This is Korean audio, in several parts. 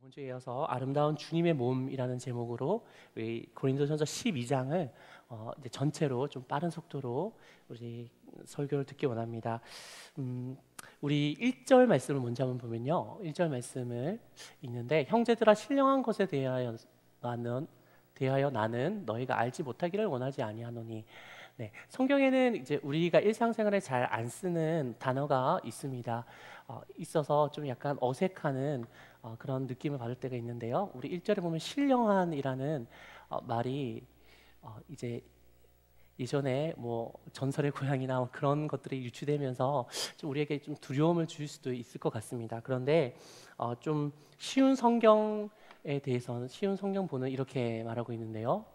이번 주에 이어서 아름다운 주님의 몸이라는 제목으로 우리 고린도전서 12장을 이제 전체로 좀 빠른 속도로 우리 설교를 듣기 원합니다. 우리 1절 말씀을 먼저 한번 보면요, 1절 말씀을 읽는데, 형제들아 신령한 것에 대하여 나는 너희가 알지 못하기를 원하지 아니하노니. 네, 성경에는 이제 우리가 일상생활에 잘 안 쓰는 단어가 있습니다. 있어서 좀 약간 어색하는 그런 느낌을 받을 때가 있는데요. 우리 1절에 보면 신령한이라는 말이 이제 예전에 뭐 전설의 고향이나 뭐 그런 것들이 유추되면서 좀 우리에게 좀 두려움을 줄 수도 있을 것 같습니다. 그런데 좀 쉬운 성경에 대해서는, 쉬운 성경본은 이렇게 말하고 있는데요.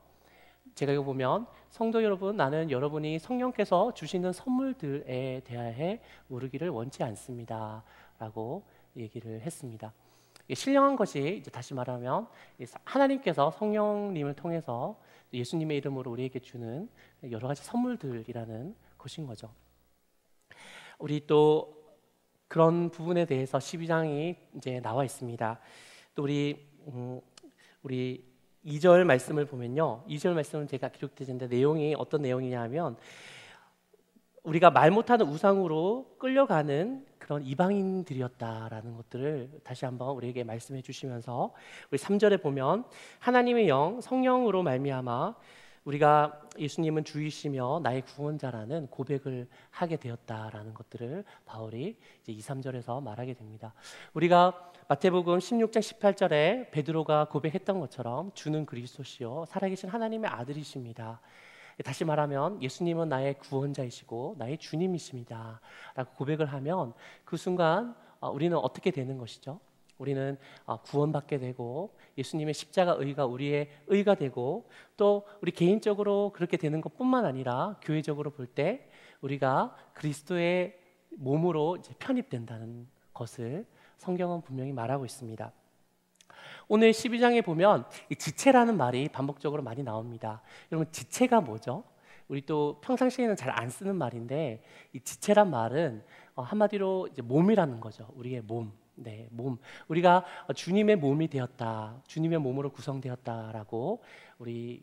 제가 이거 보면, 성도 여러분, 나는 여러분이 성령께서 주시는 선물들에 대하여 모르기를 원치 않습니다 라고 얘기를 했습니다. 신령한 것이, 이제 다시 말하면 하나님께서 성령님을 통해서 예수님의 이름으로 우리에게 주는 여러 가지 선물들이라는 것인 거죠. 우리 또 그런 부분에 대해서 12장이 이제 나와 있습니다. 또 우리 2절 말씀을 보면요, 2절 말씀은 제가 기록되어 있는데 내용이 어떤 내용이냐 하면, 우리가 말 못하는 우상으로 끌려가는 그런 이방인들이었다라는 것들을 다시 한번 우리에게 말씀해 주시면서, 우리 3절에 보면 하나님의 영 성령으로 말미암아 우리가 예수님은 주이시며 나의 구원자라는 고백을 하게 되었다라는 것들을 바울이 이제 2, 3절에서 말하게 됩니다. 우리가 마태복음 16장 18절에 베드로가 고백했던 것처럼 주는 그리스도시요 살아계신 하나님의 아들이십니다. 다시 말하면 예수님은 나의 구원자이시고 나의 주님이십니다 라고 고백을 하면, 그 순간 우리는 어떻게 되는 것이죠? 우리는 구원받게 되고 예수님의 십자가 의가 우리의 의가 되고, 또 우리 개인적으로 그렇게 되는 것뿐만 아니라 교회적으로 볼 때 우리가 그리스도의 몸으로 이제 편입된다는 것을 성경은 분명히 말하고 있습니다. 오늘 12장에 보면 이 지체라는 말이 반복적으로 많이 나옵니다. 여러분, 지체가 뭐죠? 우리 또 평상시에는 잘 안 쓰는 말인데, 이 지체란 말은 한마디로 이제 몸이라는 거죠. 우리의 몸. 네, 몸. 우리가 주님의 몸이 되었다, 주님의 몸으로 구성되었다라고 우리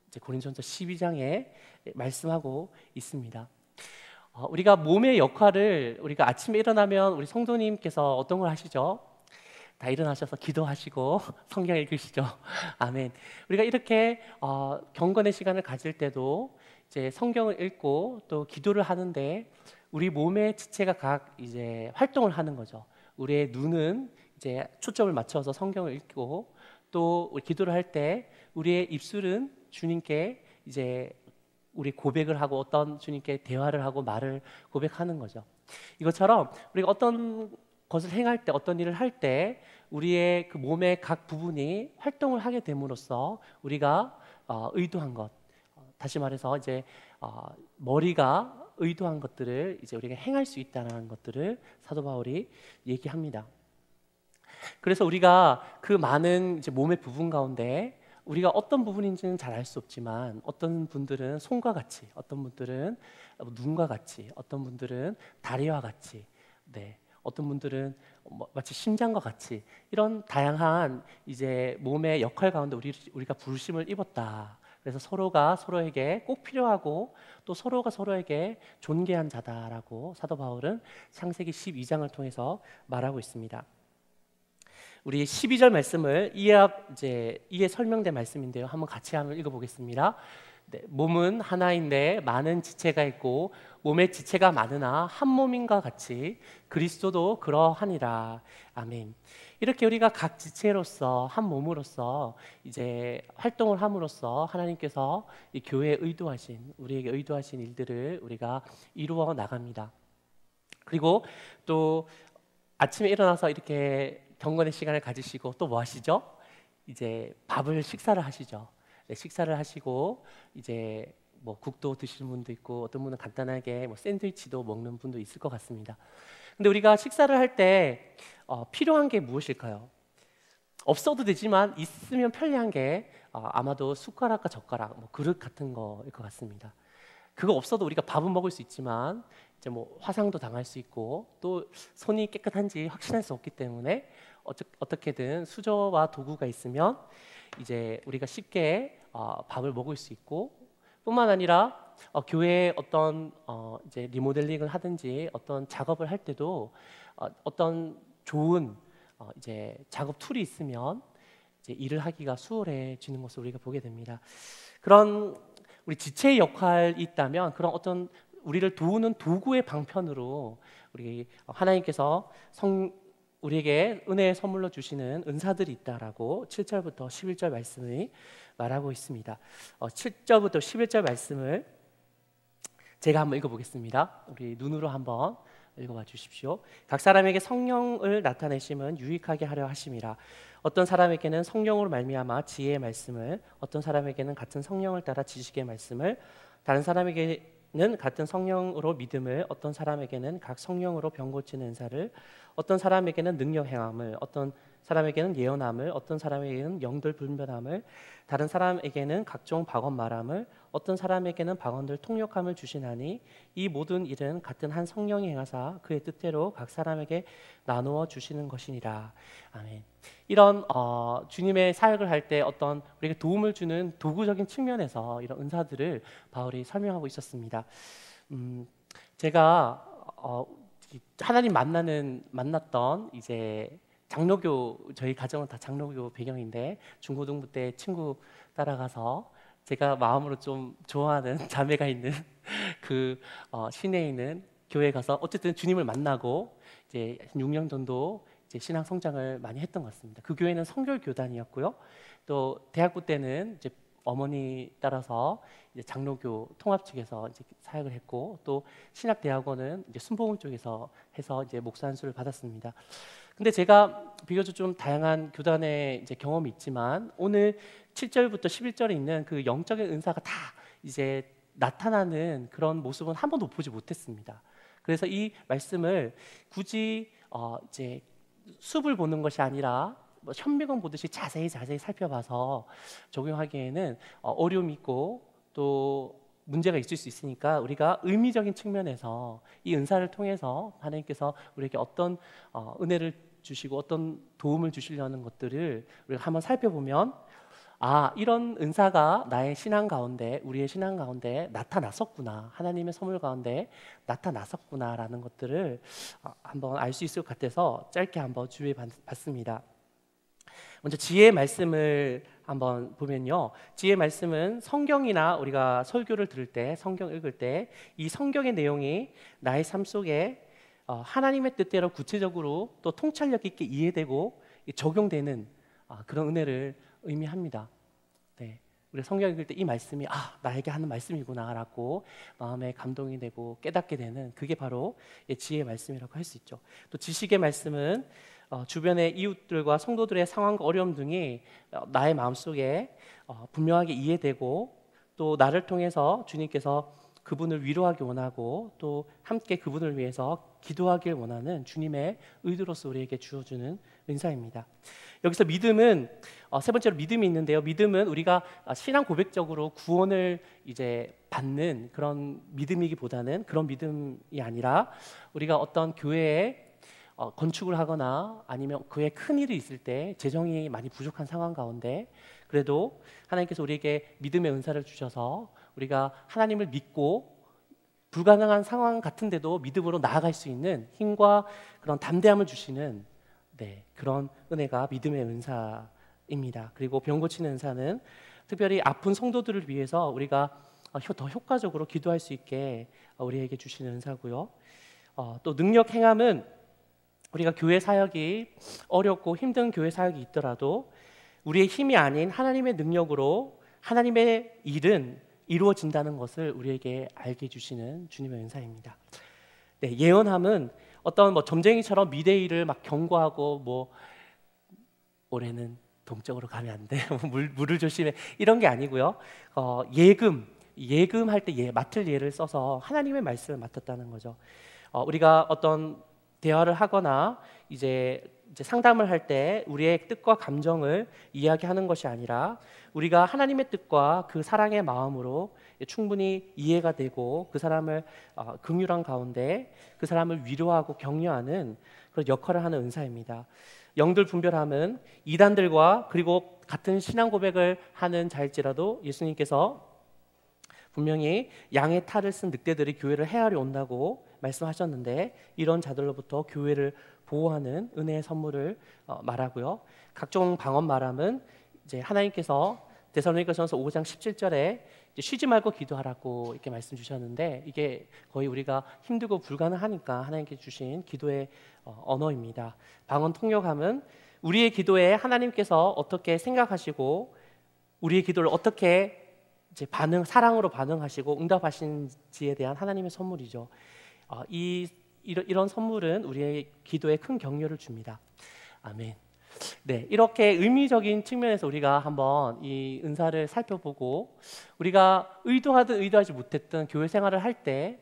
이제 고린도전서 12장에 말씀하고 있습니다. 우리가 몸의 역할을, 우리가 아침에 일어나면 우리 성도님께서 어떤 걸 하시죠? 다 일어나셔서 기도하시고 성경 읽으시죠. 아멘. 우리가 이렇게 경건의 시간을 가질 때도 이제 성경을 읽고 또 기도를 하는데, 우리 몸의 지체가 각 이제 활동을 하는 거죠. 우리의 눈은 이제 초점을 맞춰서 성경을 읽고, 또 우리 기도를 할 때 우리의 입술은 주님께 이제 우리 고백을 하고 어떤 주님께 대화를 하고 말을 고백하는 거죠. 이것처럼 우리가 어떤 것을 행할 때, 어떤 일을 할 때 우리의 그 몸의 각 부분이 활동을 하게 됨으로써 우리가 의도한 것, 다시 말해서 이제 머리가 의도한 것들을 이제 우리가 행할 수 있다는 것들을 사도 바울이 얘기합니다. 그래서 우리가 그 많은 이제 몸의 부분 가운데 우리가 어떤 부분인지는 잘 알 수 없지만, 어떤 분들은 손과 같이, 어떤 분들은 눈과 같이, 어떤 분들은 다리와 같이, 네, 어떤 분들은 마치 심장과 같이, 이런 다양한 이제 몸의 역할 가운데 우리가 부르심을 입었다. 그래서 서로가 서로에게 꼭 필요하고 또 서로가 서로에게 존귀한 자다라고 사도 바울은 창세기 12장을 통해서 말하고 있습니다. 우리 12절 말씀을 이에 설명된 말씀인데요, 한번 같이 한번 읽어보겠습니다. 네, 몸은 하나인데 많은 지체가 있고 몸의 지체가 많으나 한 몸인과 같이 그리스도도 그러하니라. 아멘. 이렇게 우리가 각 지체로서 한 몸으로서 이제 활동을 함으로써 하나님께서 이 교회에 의도하신, 우리에게 의도하신 일들을 우리가 이루어 나갑니다. 그리고 또 아침에 일어나서 이렇게 경건의 시간을 가지시고 또 뭐 하시죠? 이제 식사를 하시죠. 네, 식사를 하시고 이제 뭐 국도 드시는 분도 있고, 어떤 분은 간단하게 뭐 샌드위치도 먹는 분도 있을 것 같습니다. 근데 우리가 식사를 할 때 필요한 게 무엇일까요? 없어도 되지만 있으면 편리한 게 아마도 숟가락과 젓가락, 뭐 그릇 같은 거일 것 같습니다. 그거 없어도 우리가 밥은 먹을 수 있지만 이제 뭐 화상도 당할 수 있고, 또 손이 깨끗한지 확신할 수 없기 때문에 어떻게든 수저와 도구가 있으면 이제 우리가 쉽게 밥을 먹을 수 있고, 뿐만 아니라 교회에 어떤 이제 리모델링을 하든지 어떤 작업을 할 때도 어떤 좋은 이제 작업 툴이 있으면 이제 일을 하기가 수월해지는 것을 우리가 보게 됩니다. 그런 우리 지체의 역할이 있다면 그런 어떤 우리를 도우는 도구의 방편으로 우리 하나님께서 우리에게 은혜의 선물로 주시는 은사들이 있다라고 7절부터 11절 말씀이 말하고 있습니다. 7절부터 11절 말씀을 제가 한번 읽어보겠습니다. 우리 눈으로 한번 읽어봐 주십시오. 각 사람에게 성령을 나타내심은 유익하게 하려 하심이라. 어떤 사람에게는 성령으로 말미암아 지혜의 말씀을, 어떤 사람에게는 같은 성령을 따라 지식의 말씀을, 다른 사람에게는 같은 성령으로 믿음을, 어떤 사람에게는 각 성령으로 병 고치는 은사를, 어떤 사람에게는 능력 행함을, 어떤 사람에게는 예언함을, 어떤 사람에게는 영들 분별함을, 다른 사람에게는 각종 방언 말함을, 어떤 사람에게는 방언들 통역함을 주시나니 이 모든 일은 같은 한 성령이 행하사 그의 뜻대로 각 사람에게 나누어 주시는 것이니라. 아멘. 이런 주님의 사역을 할 때 어떤 우리에게 도움을 주는 도구적인 측면에서 이런 은사들을 바울이 설명하고 있었습니다. 제가 하나님 만났던 이제 장로교, 저희 가정은 다 장로교 배경인데 중고등부 때 친구 따라가서 제가 마음으로 좀 좋아하는 자매가 있는 그 시내에 있는 교회 가서 어쨌든 주님을 만나고 이제 6년 정도 이제 신앙 성장을 많이 했던 것 같습니다. 그 교회는 성결 교단이었고요. 또 대학부 때는 이제 어머니 따라서 이제 장로교 통합 측에서 이제 사역을 했고, 또 신학대학원은 이제 순복음 쪽에서 해서 이제 목사 안수를 받았습니다. 근데 제가 비교적 좀 다양한 교단의 이제 경험이 있지만 오늘 7절부터 11절에 있는 그 영적인 은사가 다 이제 나타나는 그런 모습은 한 번도 보지 못했습니다. 그래서 이 말씀을 굳이 이제 숲을 보는 것이 아니라 뭐 현미경 보듯이 자세히 살펴봐서 적용하기에는 어려움이 있고 또 문제가 있을 수 있으니까 우리가 의미적인 측면에서 이 은사를 통해서 하나님께서 우리에게 어떤 은혜를 주시고 어떤 도움을 주시려는 것들을 우리가 한번 살펴보면, 이런 은사가 나의 신앙 가운데, 우리의 신앙 가운데 나타났었구나, 하나님의 선물 가운데 나타났었구나라는 것들을 한번 알 수 있을 것 같아서 짧게 한번 주의해 봤습니다. 먼저 지혜의 말씀을 한번 보면요, 지혜의 말씀은 성경이나 우리가 설교를 들을 때, 성경 읽을 때 이 성경의 내용이 나의 삶 속에 하나님의 뜻대로 구체적으로 또 통찰력 있게 이해되고 적용되는 그런 은혜를 의미합니다. 네, 우리 성경 읽을 때 이 말씀이 나에게 하는 말씀이구나라고 마음에 감동이 되고 깨닫게 되는, 그게 바로 지혜의 말씀이라고 할 수 있죠. 또 지식의 말씀은 주변의 이웃들과 성도들의 상황과 어려움 등이 나의 마음속에 분명하게 이해되고, 또 나를 통해서 주님께서 그분을 위로하기 원하고 또 함께 그분을 위해서 기도하길 원하는 주님의 의도로서 우리에게 주어주는 은사입니다. 여기서 믿음은 세 번째로 믿음이 있는데요, 믿음은 우리가 신앙 고백적으로 구원을 이제 받는 그런 믿음이기보다는, 그런 믿음이 아니라 우리가 어떤 교회에 건축을 하거나 아니면 그에 큰 일이 있을 때 재정이 많이 부족한 상황 가운데 그래도 하나님께서 우리에게 믿음의 은사를 주셔서 우리가 하나님을 믿고 불가능한 상황 같은데도 믿음으로 나아갈 수 있는 힘과 그런 담대함을 주시는 그런 은혜가 믿음의 은사입니다. 그리고 병 고치는 은사는 특별히 아픈 성도들을 위해서 우리가 더 효과적으로 기도할 수 있게 우리에게 주시는 은사고요. 또 능력 행함은 우리가 교회 사역이 어렵고 힘든 교회 사역이 있더라도 우리의 힘이 아닌 하나님의 능력으로 하나님의 일은 이루어진다는 것을 우리에게 알게 해주시는 주님의 은사입니다. 예언함은 어떤 점쟁이처럼 미래 일을 막 경고하고 올해는 동쪽으로 가면 안 돼, 물을 조심해, 이런 게 아니고요. 예금할 때 맡을 예를 써서 하나님의 말씀을 맡았다는 거죠. 우리가 어떤 대화를 하거나 이제 상담을 할 때 우리의 뜻과 감정을 이야기하는 것이 아니라 우리가 하나님의 뜻과 그 사랑의 마음으로 충분히 이해가 되고 그 사람을 긍휼한 가운데 그 사람을 위로하고 격려하는 그런 역할을 하는 은사입니다. 영들 분별함은 이단들과 그리고 같은 신앙 고백을 하는 자일지라도 예수님께서 분명히 양의 탈을 쓴 늑대들이 교회를 헤아려 온다고 말씀하셨는데, 이런 자들로부터 교회를 보호하는 은혜의 선물을 말하고요. 각종 방언 말함은 이제 하나님께서 데살로니가전서 5장 17절에 쉬지 말고 기도하라고 이렇게 말씀 주셨는데, 이게 거의 우리가 힘들고 불가능하니까 하나님께 주신 기도의 언어입니다. 방언 통역함은 우리의 기도에 하나님께서 어떻게 생각하시고 우리의 기도를 어떻게 이제 사랑으로 반응하시고 응답하신지에 대한 하나님의 선물이죠. 이런 선물은 우리의 기도에 큰 격려를 줍니다. 아멘. 네, 이렇게 의미적인 측면에서 우리가 한번 이 은사를 살펴보고, 우리가 의도하든 의도하지 못했던 교회 생활을 할 때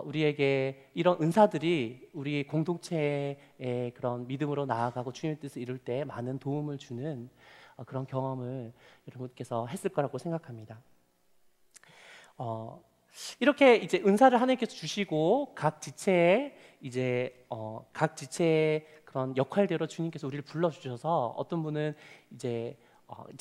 우리에게 이런 은사들이 우리 공동체의 그런 믿음으로 나아가고 주님의 뜻을 이룰 때 많은 도움을 주는 그런 경험을 여러분께서 했을 거라고 생각합니다. 이렇게 이제 은사를 하나님께서 주시고 각 지체의 그런 역할대로 주님께서 우리를 불러 주셔서, 어떤 분은 이제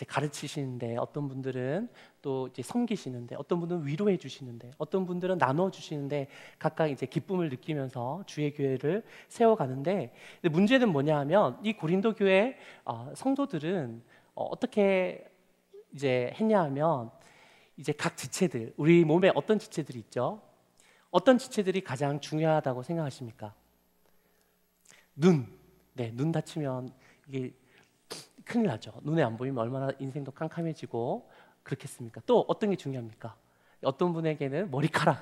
가르치시는데, 어떤 분들은 또 이제 섬기시는데, 어떤 분은 위로해 주시는데, 어떤 분들은 나눠 주시는데, 각각 이제 기쁨을 느끼면서 주의 교회를 세워가는데, 근데 문제는 뭐냐하면 이 고린도 교회 성도들은 어떻게 이제 했냐하면, 이제 각 지체들, 우리 몸에 어떤 지체들이 있죠? 어떤 지체들이 가장 중요하다고 생각하십니까? 눈. 네, 눈 다치면 이게 큰일 나죠. 눈에 안 보이면 얼마나 인생도 캄캄해지고 그렇겠습니까? 또 어떤 게 중요합니까? 어떤 분에게는 머리카락,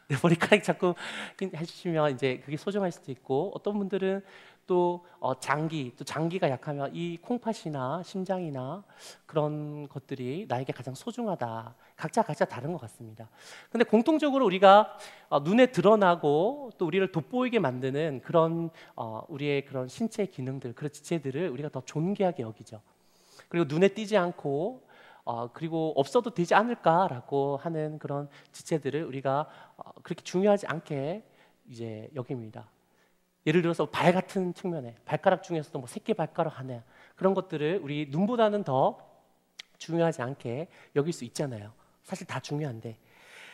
네, 머리카락이 자꾸 해주시면 이제 그게 소중할 수도 있고, 어떤 분들은 또 장기가 약하면 이 콩팥이나 심장이나 그런 것들이 나에게 가장 소중하다. 각자 다른 것 같습니다. 근데 공통적으로 우리가 눈에 드러나고 또 우리를 돋보이게 만드는 그런 우리의 그런 신체 기능들, 그런 지체들을 우리가 더 존귀하게 여기죠. 그리고 눈에 띄지 않고 그리고 없어도 되지 않을까라고 하는 그런 지체들을 우리가 그렇게 중요하지 않게 이제 여깁니다. 예를 들어서 발 같은 측면에, 발가락 중에서도 뭐 새끼 발가락 하나, 그런 것들을 우리 눈보다는 더 중요하지 않게 여길 수 있잖아요. 사실 다 중요한데.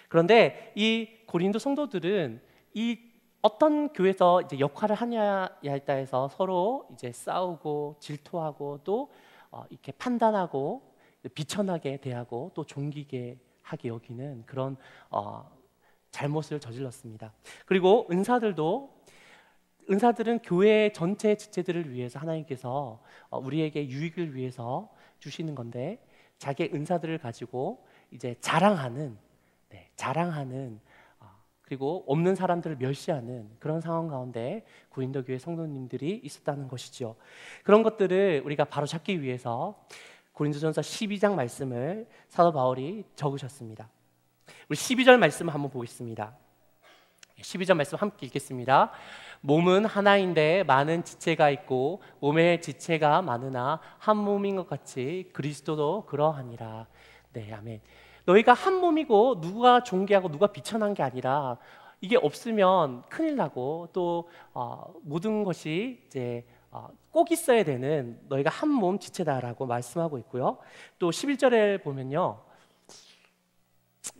그런데 이 고린도 성도들은 이 어떤 교회에서 이제 역할을 하냐에 따라서 서로 이제 싸우고 질투하고 또 이렇게 판단하고 비천하게 대하고 또 존귀게 하게 여기는 그런 잘못을 저질렀습니다. 그리고 은사들은 교회 전체 지체들을 위해서 하나님께서 우리에게 유익을 위해서 주시는 건데, 자기의 은사들을 가지고 이제 자랑하는 그리고 없는 사람들을 멸시하는 그런 상황 가운데 고린도 교회 성도님들이 있었다는 것이죠. 그런 것들을 우리가 바로 잡기 위해서 고린도전서 12장 말씀을 사도 바울이 적으셨습니다. 우리 12절 말씀을 한번 보겠습니다. 12절 말씀 함께 읽겠습니다. 몸은 하나인데 많은 지체가 있고 몸의 지체가 많으나 한 몸인 것 같이 그리스도도 그러하니라. 네, 아멘. 너희가 한 몸이고 누가 존귀하고 누가 비천한 게 아니라, 이게 없으면 큰일 나고 또 모든 것이 이제 꼭 있어야 되는 너희가 한 몸 지체다라고 말씀하고 있고요. 또 11절에 보면요,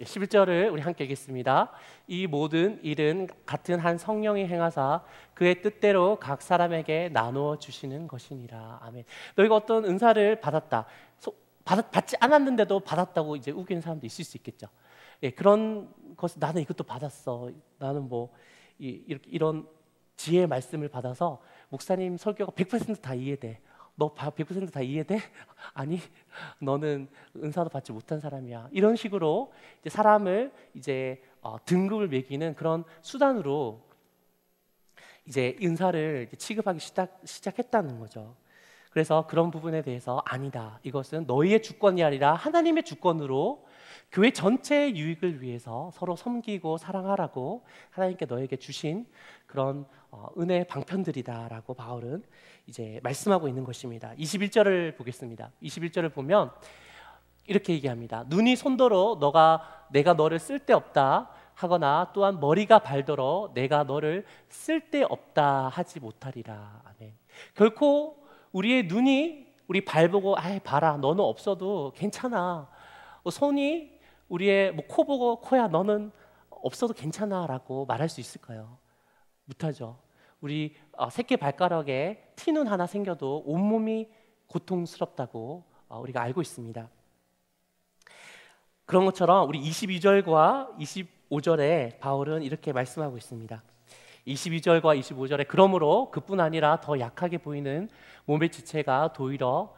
11절을 우리 함께 읽겠습니다. 이 모든 일은 같은 한 성령이 행하사 그의 뜻대로 각 사람에게 나누어 주시는 것이니라. 아멘. 너희가 어떤 은사를 받지 않았는데도 받았다고 이제 우기는 사람도 있을 수 있겠죠. 예, 그런 것을 나는 이것도 받았어. 나는 뭐 이런 지혜의 말씀을 받아서 목사님 설교가 100%다 이해돼. 너 100%다 이해돼? 아니, 너는 은사도 받지 못한 사람이야. 이런 식으로 이제 사람을 이제 등급을 매기는 그런 수단으로 이제 은사를 이제 취급하기 시작했다는 거죠. 그래서 그런 부분에 대해서 아니다. 이것은 너희의 주권이 아니라 하나님의 주권으로 교회 전체의 유익을 위해서 서로 섬기고 사랑하라고 하나님께 너에게 주신 그런 은혜의 방편들이다라고 바울은 이제 말씀하고 있는 것입니다. 21절을 보겠습니다. 21절을 보면 이렇게 얘기합니다. 눈이 손더러 내가 너를 쓸데없다 하거나 또한 머리가 발더러 내가 너를 쓸데없다 하지 못하리라. 아멘. 결코 우리의 눈이 우리 발 보고 아이 봐라 너는 없어도 괜찮아. 손이 우리의 뭐 코 보고 코야 너는 없어도 괜찮아라고 말할 수 있을까요? 못하죠. 우리 새끼 발가락에 티눈 하나 생겨도 온몸이 고통스럽다고 우리가 알고 있습니다. 그런 것처럼 우리 22절과 25절에 바울은 이렇게 말씀하고 있습니다. 22절과 25절에 그러므로 그뿐 아니라 더 약하게 보이는 몸의 지체가 도리어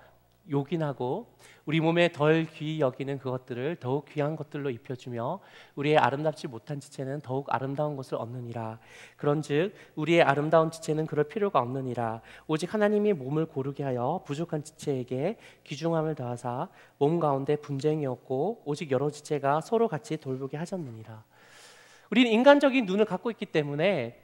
요긴하고 우리 몸에 덜 귀히 여기는 그것들을 더욱 귀한 것들로 입혀주며 우리의 아름답지 못한 지체는 더욱 아름다운 것을 얻느니라. 그런즉 우리의 아름다운 지체는 그럴 필요가 없느니라. 오직 하나님이 몸을 고르게 하여 부족한 지체에게 귀중함을 더하사 몸 가운데 분쟁이 없고 오직 여러 지체가 서로 같이 돌보게 하셨느니라. 우리는 인간적인 눈을 갖고 있기 때문에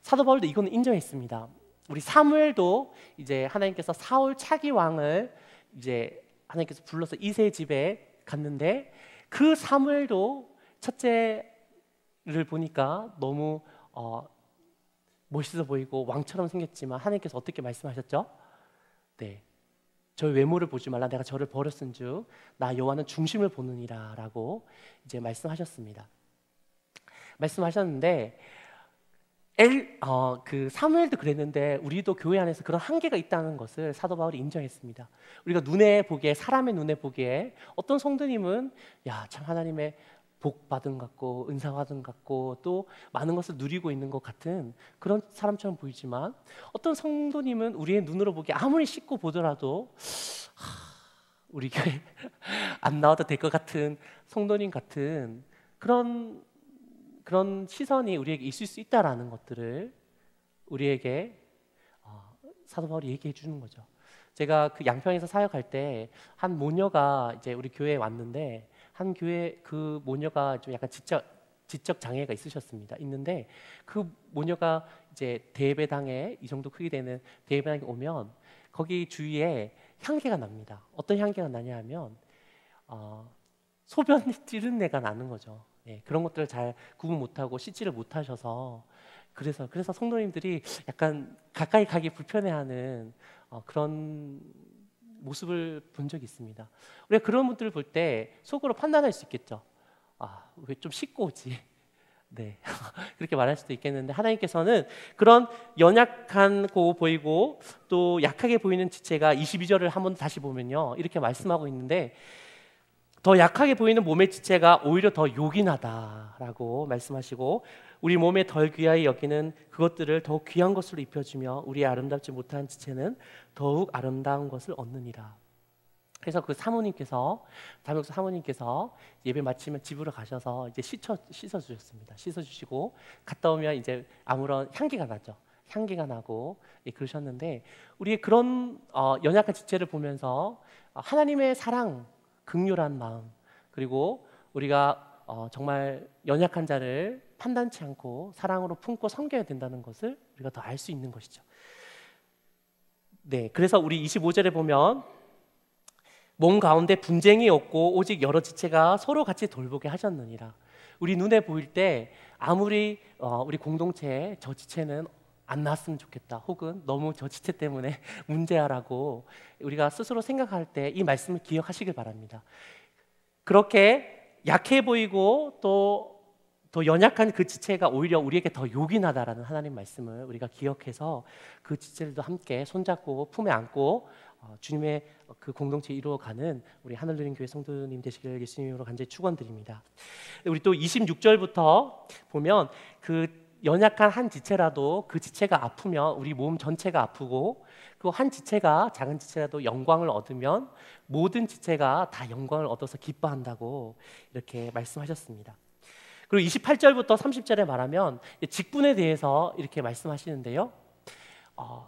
사도 바울도 이거는 인정했습니다. 우리 사무엘도 이제 하나님께서 사울 차기 왕을 이제 하나님께서 불러서 이세 집에 갔는데 그 사무엘도 첫째를 보니까 너무 멋있어 보이고 왕처럼 생겼지만 하나님께서 어떻게 말씀하셨죠? 네, 저의 외모를 보지 말라. 내가 저를 버렸은즉 나 여호와는 중심을 보느니라라고 이제 말씀하셨습니다. 말씀하셨는데 그 사무엘도 그랬는데 우리도 교회 안에서 그런 한계가 있다는 것을 사도 바울이 인정했습니다. 우리가 눈에 보기에 사람의 눈에 보기에 어떤 성도님은 야, 참 하나님의 복 받은 것 같고 은사 받은 것 같고 또 많은 것을 누리고 있는 것 같은 그런 사람처럼 보이지만 어떤 성도님은 우리의 눈으로 보기에 아무리 씻고 보더라도 우리 교회 안 나와도 될 것 같은 성도님 같은 그런 시선이 우리에게 있을 수 있다라는 것들을 우리에게 사도 바울이 얘기해 주는 거죠. 제가 그 양평에서 사역할 때 한 모녀가 이제 우리 교회에 왔는데 한 교회 그 모녀가 좀 약간 지적 장애가 있는데 그 모녀가 이제 대예배당에 이 정도 크기 되는 대예배당에 오면 거기 주위에 향기가 납니다. 어떤 향기가 나냐 하면 소변 찌른 내가 나는 거죠. 예, 그런 것들을 잘 구분 못하고 씻지를 못하셔서 그래서 성도님들이 약간 가까이 가기 불편해하는 그런 모습을 본 적이 있습니다. 우리가 그런 분들을 볼 때 속으로 판단할 수 있겠죠. 왜 좀 씻고 오지? 네, 그렇게 말할 수도 있겠는데 하나님께서는 그런 연약하고 보이고 또 약하게 보이는 지체가 22절을 한번 다시 보면요 이렇게 말씀하고 있는데 더 약하게 보이는 몸의 지체가 오히려 더 요긴하다라고 말씀하시고 우리 몸에 덜 귀하게 여기는 그것들을 더욱 귀한 것으로 입혀주며 우리의 아름답지 못한 지체는 더욱 아름다운 것을 얻느니라. 그래서 그 사모님께서 예배 마치면 집으로 가셔서 이제 씻어 주셨습니다. 씻어 주시고 갔다 오면 이제 아무런 향기가 나죠. 향기가 나고 그러셨는데 우리의 그런 연약한 지체를 보면서 하나님의 사랑 긍휼한 마음 그리고 우리가 정말 연약한 자를 판단치 않고 사랑으로 품고 섬겨야 된다는 것을 우리가 더 알 수 있는 것이죠. 네, 그래서 우리 25절에 보면 몸 가운데 분쟁이 없고 오직 여러 지체가 서로 같이 돌보게 하셨느니라. 우리 눈에 보일 때 아무리 우리 공동체에 저 지체는 안 나왔으면 좋겠다 혹은 너무 저 지체 때문에 문제야라고 우리가 스스로 생각할 때 이 말씀을 기억하시길 바랍니다. 그렇게 약해 보이고 또 연약한 그 지체가 오히려 우리에게 더 요긴하다라는 하나님 말씀을 우리가 기억해서 그 지체들도 함께 손잡고 품에 안고 주님의 그 공동체 이루어가는 우리 하늘누린 교회 성도님 되시기를 예수님으로 간절히 축원드립니다. 우리 또 26절부터 보면 그 연약한 한 지체라도 그 지체가 아프면 우리 몸 전체가 아프고 그 한 지체가 작은 지체라도 영광을 얻으면 모든 지체가 다 영광을 얻어서 기뻐한다고 이렇게 말씀하셨습니다. 그리고 28절부터 30절에 말하면 직분에 대해서 이렇게 말씀하시는데요.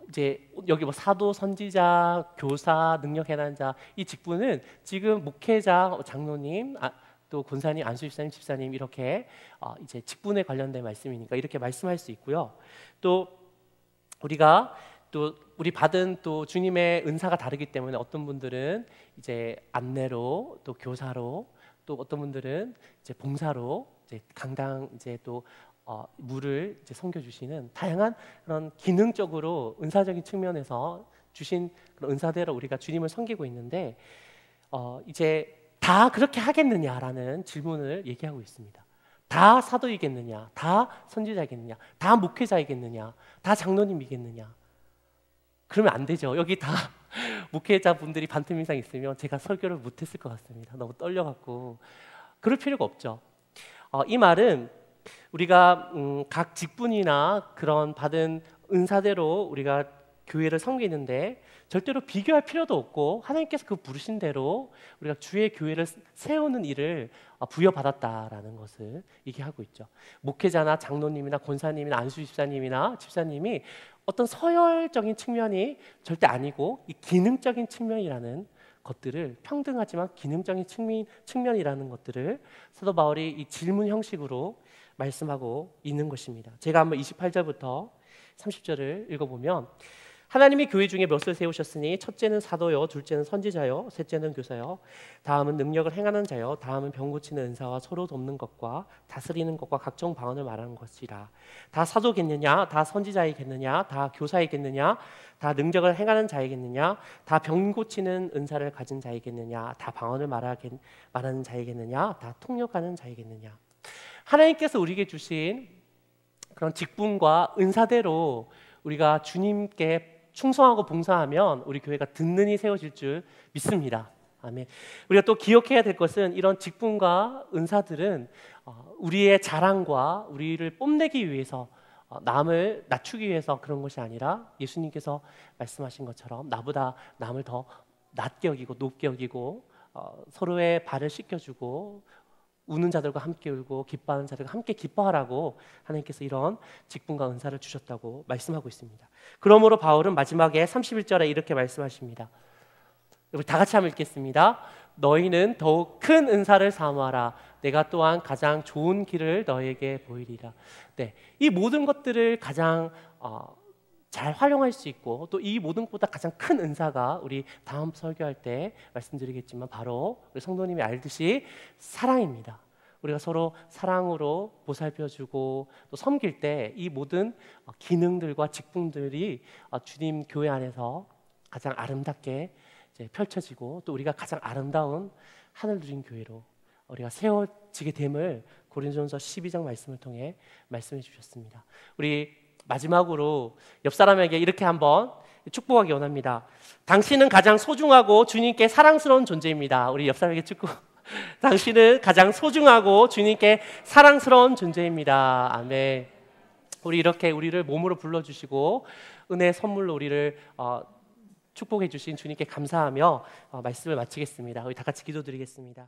이제 여기 뭐 사도, 선지자, 교사, 능력 해난자 이 직분은 지금 목회자, 장로님, 또 권사님, 안수집사님, 집사님 이렇게 이제 직분에 관련된 말씀이니까 이렇게 말씀할 수 있고요. 또 우리가 또 우리 받은 또 주님의 은사가 다르기 때문에 어떤 분들은 이제 안내로 또 교사로 또 어떤 분들은 이제 봉사로 이제 강당 이제 또 물을 이제 섬겨 주시는 다양한 그런 기능적으로 은사적인 측면에서 주신 그런 은사대로 우리가 주님을 섬기고 있는데 이제 다 그렇게 하겠느냐라는 질문을 얘기하고 있습니다. 다 사도이겠느냐? 다 선지자이겠느냐? 다 목회자이겠느냐? 다 장로님이겠느냐? 그러면 안 되죠. 여기 다 목회자분들이 반틈 이상 있으면 제가 설교를 못했을 것 같습니다. 너무 떨려갖고. 그럴 필요가 없죠. 이 말은 우리가 각 직분이나 그런 받은 은사대로 우리가 교회를 섬기는데 절대로 비교할 필요도 없고 하나님께서 그 부르신 대로 우리가 주의 교회를 세우는 일을 부여받았다라는 것을 얘기하고 있죠. 목회자나 장로님이나 권사님이나 안수 집사님이 어떤 서열적인 측면이 절대 아니고 이 기능적인 측면이라는 것들을 평등하지만 기능적인 측면이라는 것들을 사도 바울이 이 질문 형식으로 말씀하고 있는 것입니다. 제가 한번 28절부터 30절을 읽어보면 하나님이 교회 중에 몇을 세우셨으니 첫째는 사도요, 둘째는 선지자요, 셋째는 교사요, 다음은 능력을 행하는 자요, 다음은 병 고치는 은사와 서로 돕는 것과 다스리는 것과 각종 방언을 말하는 것이라. 다 사도겠느냐? 다 선지자이겠느냐? 다 교사이겠느냐? 다 능력을 행하는 자이겠느냐? 다 병 고치는 은사를 가진 자이겠느냐? 다 방언을 말하는 자이겠느냐? 다 통역하는 자이겠느냐? 하나님께서 우리에게 주신 그런 직분과 은사대로 우리가 주님께 충성하고 봉사하면 우리 교회가 든든히 세워질 줄 믿습니다. 아멘. 우리가 또 기억해야 될 것은 이런 직분과 은사들은 우리의 자랑과 우리를 뽐내기 위해서 남을 낮추기 위해서 그런 것이 아니라 예수님께서 말씀하신 것처럼 나보다 남을 더 낮게 여기고 높게 여기고 서로의 발을 씻겨주고 우는 자들과 함께 울고 기뻐하는 자들과 함께 기뻐하라고 하나님께서 이런 직분과 은사를 주셨다고 말씀하고 있습니다. 그러므로 바울은 마지막에 31절에 이렇게 말씀하십니다. 우리 다 같이 한번 읽겠습니다. 너희는 더욱 큰 은사를 사모하라. 내가 또한 가장 좋은 길을 너에게 보이리라. 네, 이 모든 것들을 가장 잘 활용할 수 있고 또 이 모든 것보다 가장 큰 은사가 우리 다음 설교할 때 말씀드리겠지만 바로 우리 성도님이 알듯이 사랑입니다. 우리가 서로 사랑으로 보살펴주고 또 섬길 때 이 모든 기능들과 직분들이 주님 교회 안에서 가장 아름답게 이제 펼쳐지고 또 우리가 가장 아름다운 하늘 누린 교회로 우리가 세워지게 됨을 고린도전서 12장 말씀을 통해 말씀해 주셨습니다. 우리 마지막으로 옆 사람에게 이렇게 한번 축복하기 원합니다. 당신은 가장 소중하고 주님께 사랑스러운 존재입니다. 우리 옆 사람에게 축복. 당신은 가장 소중하고 주님께 사랑스러운 존재입니다. 아멘. 우리 이렇게 우리를 몸으로 불러주시고 은혜 선물로 우리를 축복해 주신 주님께 감사하며 말씀을 마치겠습니다. 우리 다 같이 기도드리겠습니다.